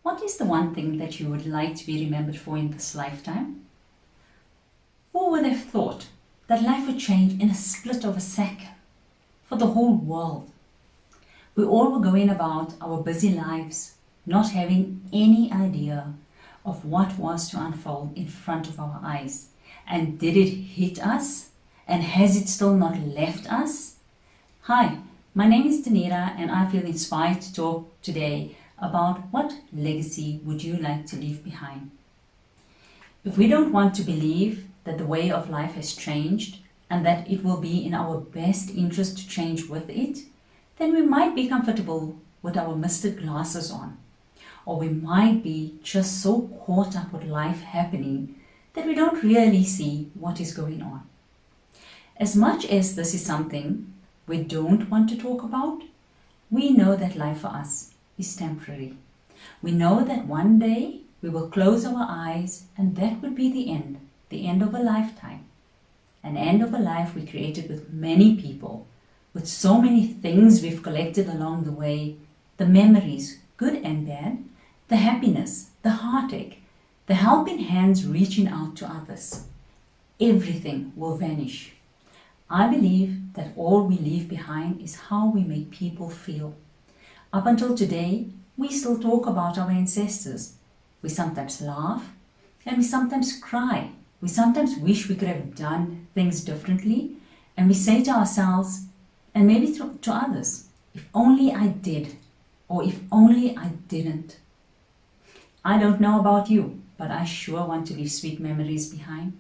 What is the one thing that you would like to be remembered for in this lifetime? Who would have thought that life would change in a split of a second for the whole world? We all were going about our busy lives, not having any idea of what was to unfold in front of our eyes. And did it hit us? And has it still not left us? Hi, my name is Danita, and I feel inspired to talk today about what legacy would you like to leave behind. If we don't want to believe that the way of life has changed and that it will be in our best interest to change with it, then we might be comfortable with our misted glasses on. Or we might be just so caught up with life happening that we don't really see what is going on. As much as this is something we don't want to talk about, we know that life for us is temporary. We know that one day we will close our eyes and that would be the end of a lifetime. An end of a life we created with many people, with so many things we've collected along the way, the memories, good and bad, the happiness, the heartache, the helping hands reaching out to others. Everything will vanish. I believe that all we leave behind is how we make people feel. Up until today, we still talk about our ancestors. We sometimes laugh and we sometimes cry. We sometimes wish we could have done things differently, and we say to ourselves, and maybe to others, if only I did, or if only I didn't. I don't know about you, but I sure want to leave sweet memories behind.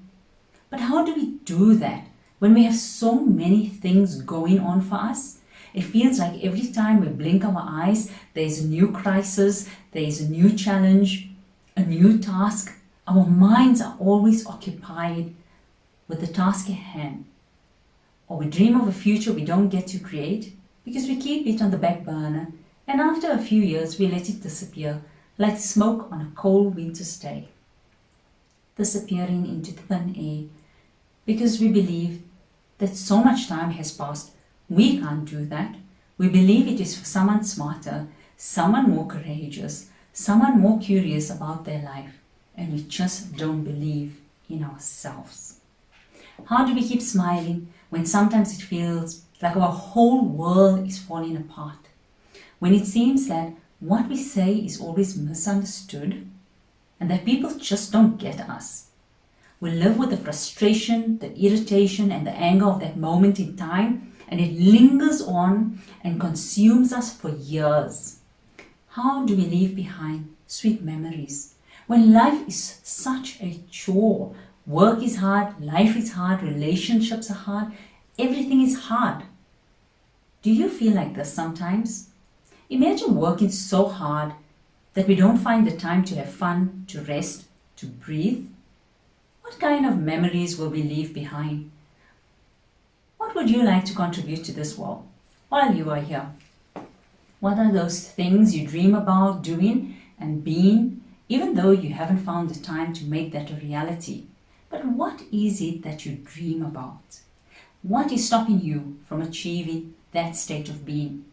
But how do we do that when we have so many things going on for us? It feels like every time we blink our eyes, there's a new crisis, there's a new challenge, a new task. Our minds are always occupied with the task at hand. Or we dream of a future we don't get to create because we keep it on the back burner, and after a few years we let it disappear like smoke on a cold winter's day, disappearing into thin air because we believe that so much time has passed. We can't do that. We believe it is for someone smarter, someone more courageous, someone more curious about their life, and we just don't believe in ourselves. How do we keep smiling when sometimes it feels like our whole world is falling apart? When it seems that what we say is always misunderstood and that people just don't get us. We live with the frustration, the irritation, and the anger of that moment in time, and it lingers on and consumes us for years. How do we leave behind sweet memories when life is such a chore? Work is hard, life is hard, relationships are hard, everything is hard. Do you feel like this sometimes? Imagine working so hard that we don't find the time to have fun, to rest, to breathe. What kind of memories will we leave behind? What would you like to contribute to this world while you are here? What are those things you dream about doing and being, even though you haven't found the time to make that a reality? But what is it that you dream about? What is stopping you from achieving that state of being?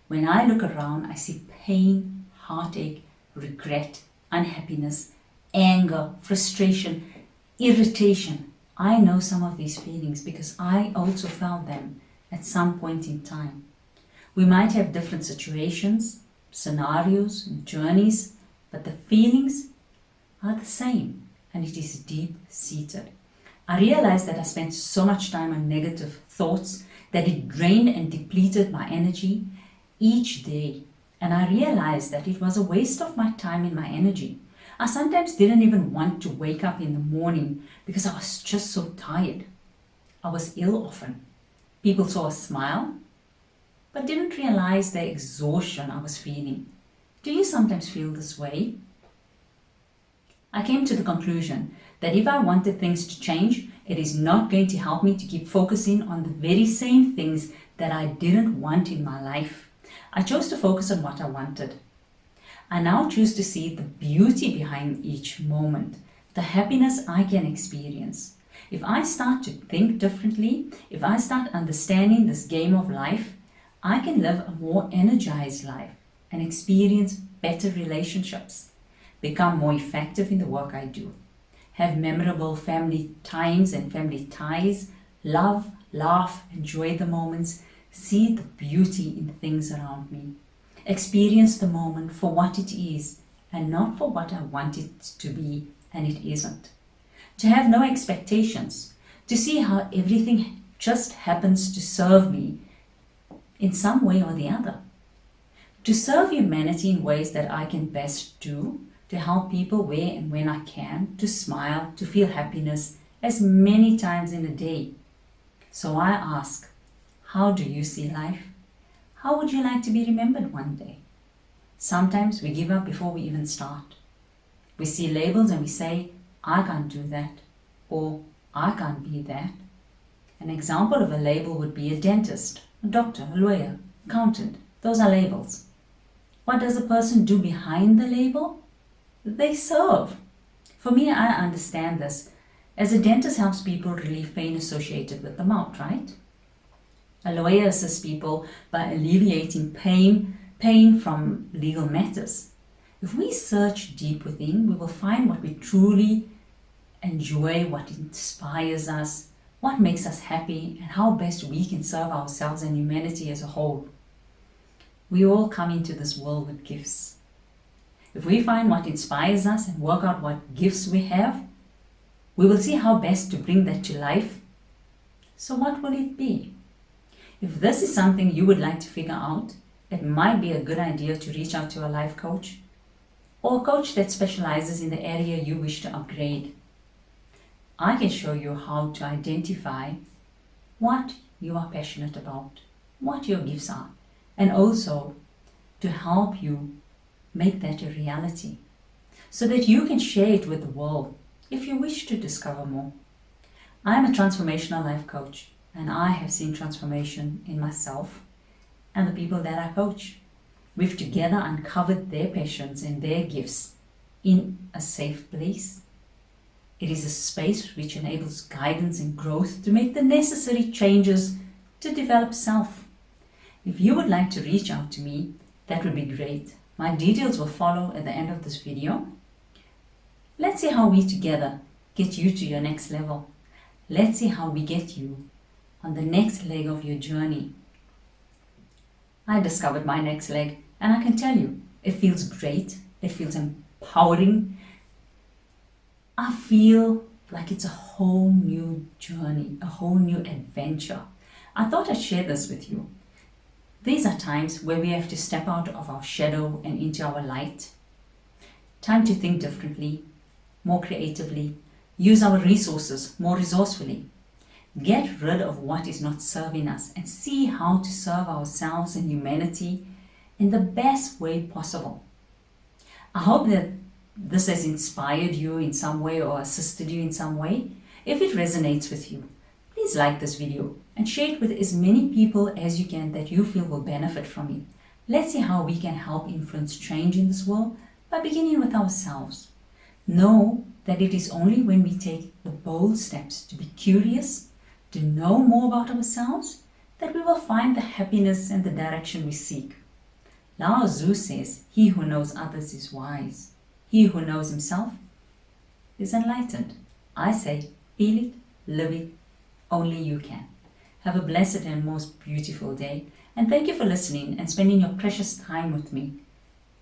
When I look around, I see pain, heartache, regret, unhappiness, anger, frustration, irritation. I know some of these feelings because I also felt them at some point in time. We might have different situations, scenarios, and journeys, but the feelings are the same, and it is deep-seated. I realized that I spent so much time on negative thoughts that it drained and depleted my energy each day, and I realized that it was a waste of my time and my energy. I sometimes didn't even want to wake up in the morning because I was just so tired. I was ill often. People saw a smile, but didn't realize the exhaustion I was feeling. Do you sometimes feel this way? I came to the conclusion that if I wanted things to change, it is not going to help me to keep focusing on the very same things that I didn't want in my life. I chose to focus on what I wanted. I now choose to see the beauty behind each moment, the happiness I can experience. If I start to think differently, if I start understanding this game of life, I can live a more energized life and experience better relationships. become more effective in the work I do, have memorable family times and family ties, love, laugh, enjoy the moments, see the beauty in things around me, experience the moment for what it is and not for what I want it to be and it isn't. To have no expectations, to see how everything just happens to serve me in some way or the other. To serve humanity in ways that I can best do, to help people where and when I can, to smile, to feel happiness as many times in a day. So I ask, how do you see life? How would you like to be remembered one day? Sometimes we give up before we even start. We see labels and we say, I can't do that, or I can't be that. An example of a label would be a dentist, a doctor, a lawyer, accountant. Those are labels. What does a person do behind the label? They serve. For me, I understand this, as a dentist helps people relieve pain associated with the mouth, right? A lawyer assists people by alleviating pain from legal matters. If we search deep within, we will find what we truly enjoy, what inspires us, what makes us happy, and how best we can serve ourselves and humanity as a whole. We all come into this world with gifts. If we find what inspires us and work out what gifts we have, we will see how best to bring that to life. So what will it be? If this is something you would like to figure out, it might be a good idea to reach out to a life coach or a coach that specializes in the area you wish to upgrade. I can show you how to identify what you are passionate about, what your gifts are, and also to help you make that a reality so that you can share it with the world if you wish to discover more. I am a transformational life coach, and I have seen transformation in myself and the people that I coach. We've together uncovered their passions and their gifts in a safe place. It is a space which enables guidance and growth to make the necessary changes to develop self. If you would like to reach out to me, that would be great. My details will follow at the end of this video. Let's see how we together get you to your next level. Let's see how we get you on the next leg of your journey. I discovered my next leg, and I can tell you, it feels great. It feels empowering. I feel like it's a whole new journey, a whole new adventure. I thought I'd share this with you. These are times where we have to step out of our shadow and into our light. Time to think differently, more creatively, use our resources more resourcefully. Get rid of what is not serving us and see how to serve ourselves and humanity in the best way possible. I hope that this has inspired you in some way or assisted you in some way. If it resonates with you, please like this video and share it with as many people as you can that you feel will benefit from it. Let's see how we can help influence change in this world by beginning with ourselves. Know that it is only when we take the bold steps to be curious, to know more about ourselves, that we will find the happiness and the direction we seek. Lao Tzu says, he who knows others is wise. He who knows himself is enlightened. I say, feel it, live it, only you can. Have a blessed and most beautiful day, and thank you for listening and spending your precious time with me.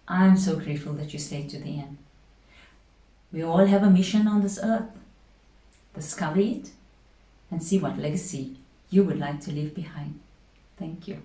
I'm so grateful that you stayed to the end. We all have a mission on this earth. Discover it and see what legacy you would like to leave behind. Thank you.